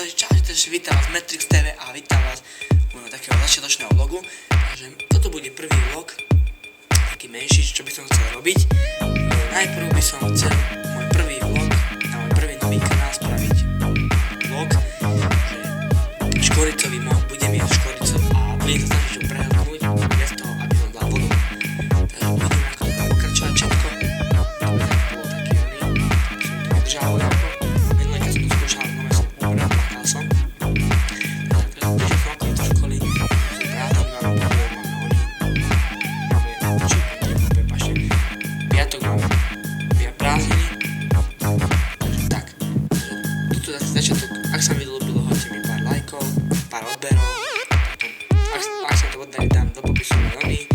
takže čaute, vítam vás v Matrix TV a vítam vás u takého začiatočného vlogu. Takže toto bude prvý vlog, taký menší, čo by som chcel robiť. Najprv by som chcel môj prvý vlog na môj prvý nový kanál spraviť vlog, že škoricový mod, budem jesť škoricu a budem sa snažiť ho prehltnúť bez toho, aby som dal vodu. Takže uvidíme, ako to bude pokračovať všetko. To bolo taký oný, som to vydržal nejako. Minulé, keď som to skúšal, plakal som. Takže som okolo do školy, som prázdnik, mám problém, mám nohy. Prepašte, piatok mám prázdniny. Takže tak, toto je začiatok, ak sa mi ľúbilo, hoďte mi pár lajkov, pár odberov. Ak sa to oddarí, dám do popisu môj nový.